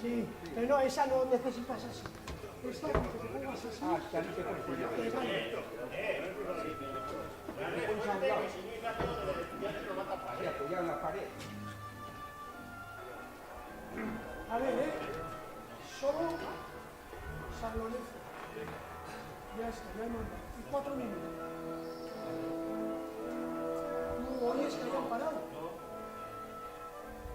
Sí, pero no, esa no necesitas así. Esta, que te pongas así. Ah, está bien que te pongas. Vale. Pones a un lado. Sí, apoyado en la pared. A ver, solo San Lorenzo. Ya está, ya he mandado. Y 4 minutos. No, hoy es que hayan parado.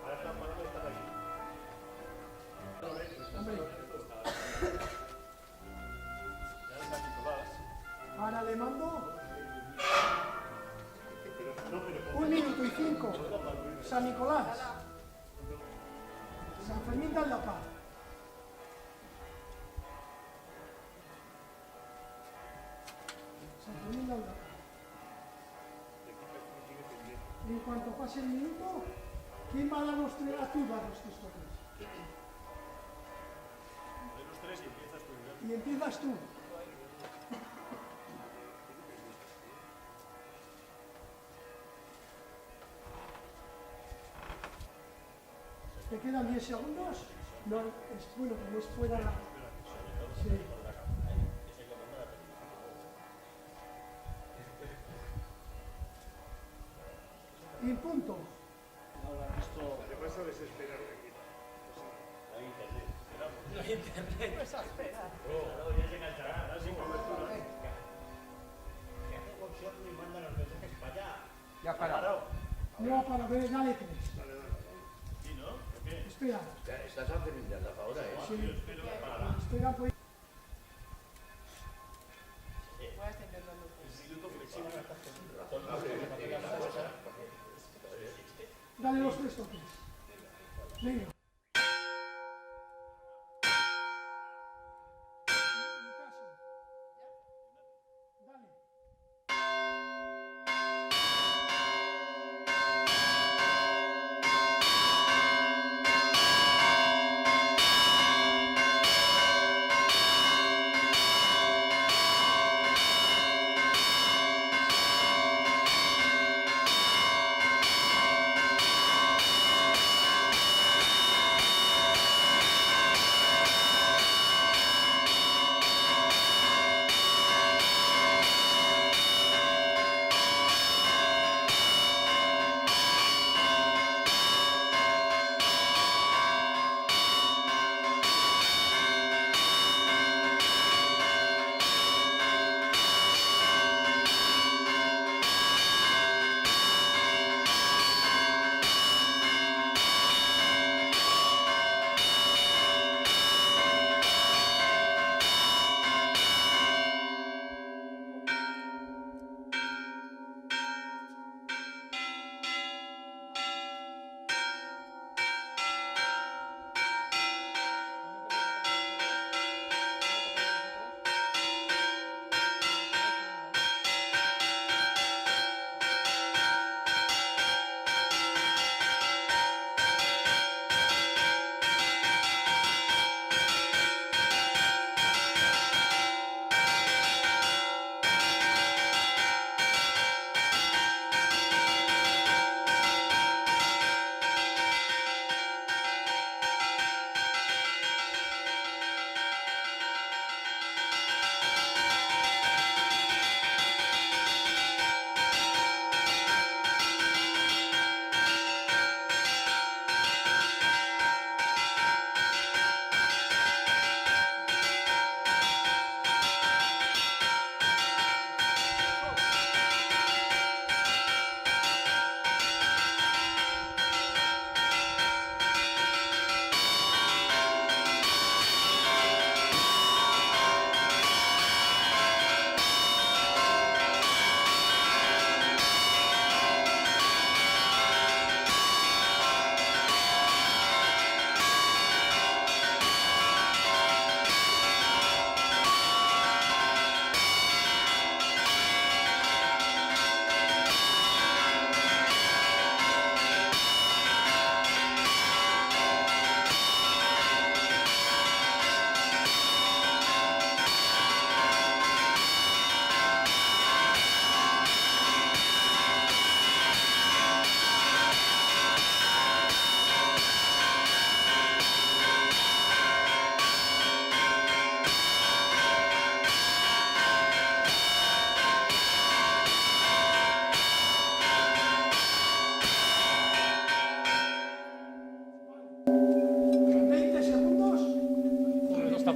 Ahora están parando y están aquí. Hombre, Ya está Nicolás. ahora le mando No, pero 1 minuto y 5. San Nicolás. San Fermín de la Paz. San Fermín de la Paz. Y en cuanto pase el minuto, ¿quién va a dar los tres? A tú dar los tres toques. de los tres y empiezas tú. ¿No? Y empiezas tú. ¿Te quedan 10 segundos? No, es bueno, como es fuera. Sí. Y punto. Te vas a desesperar aquí. La internet. Pues a esperar. Claro, ya se enganchará, ¿no? Sin cobertura. Que hace conexión y manda los mensajes para allá. Ya ha parado. No, para ver, dale 3. Sí, ¿no? ¿Por qué? Espera. Estás a terminar ahora, ¿eh? Sí. Espero para Espera, pues. el minuto flexible. Dale los tres toques. Venga. Mi caso. Dale.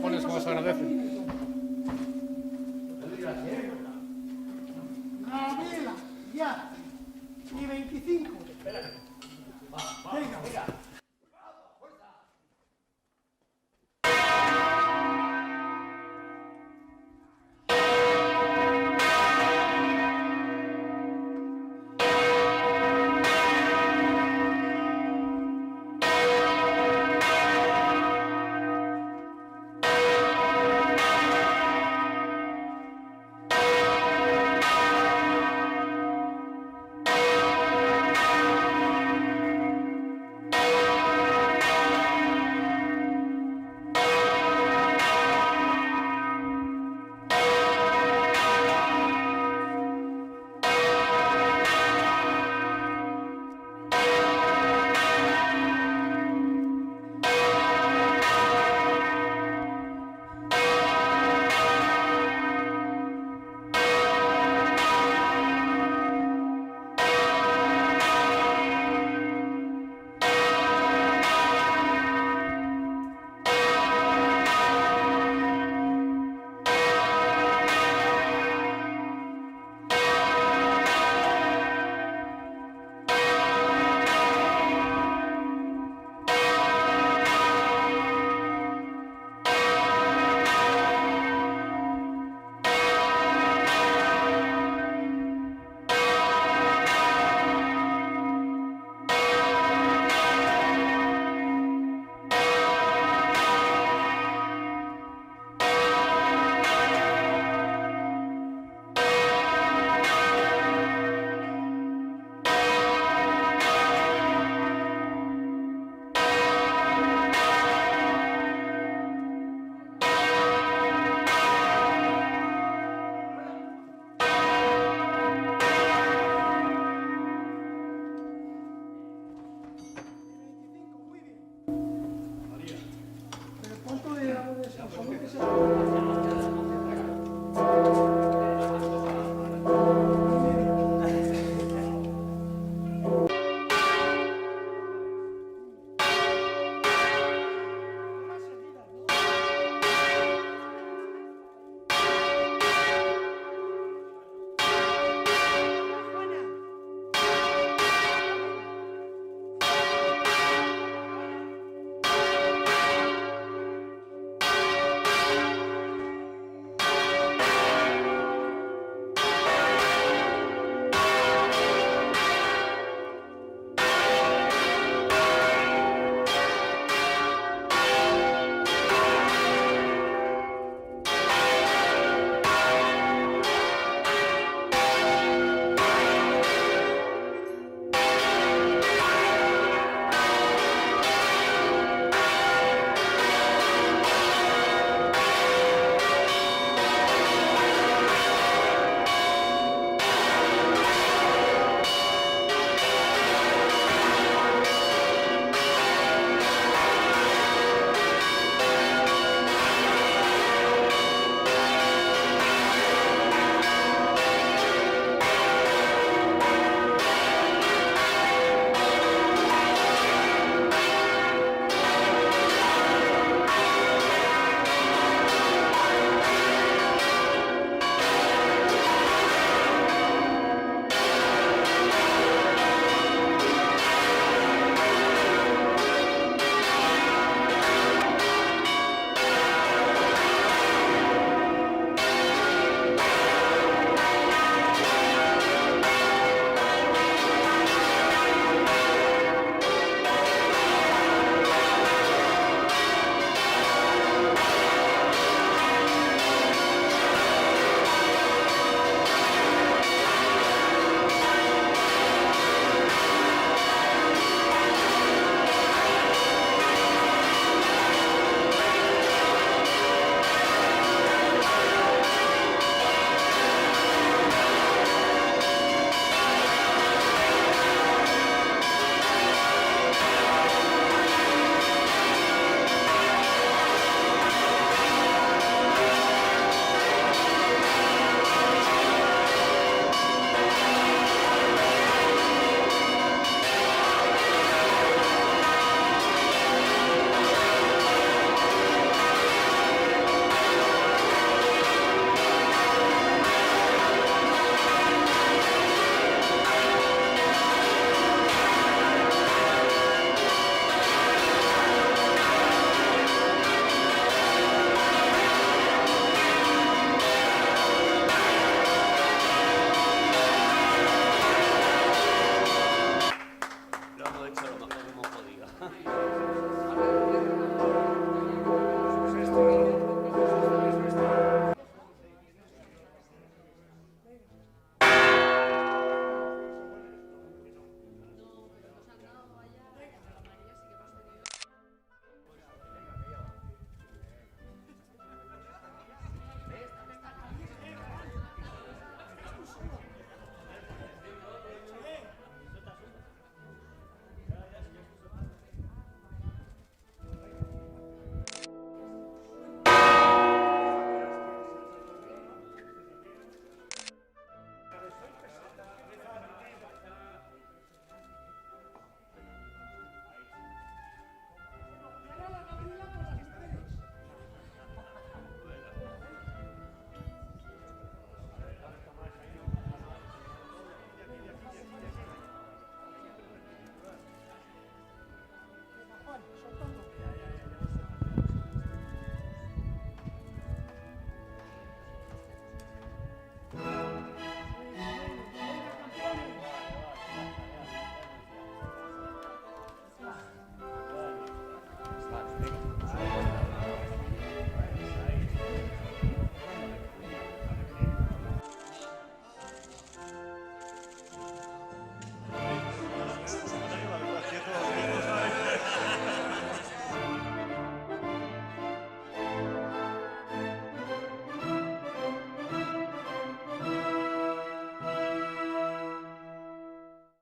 japoneses como se agradece.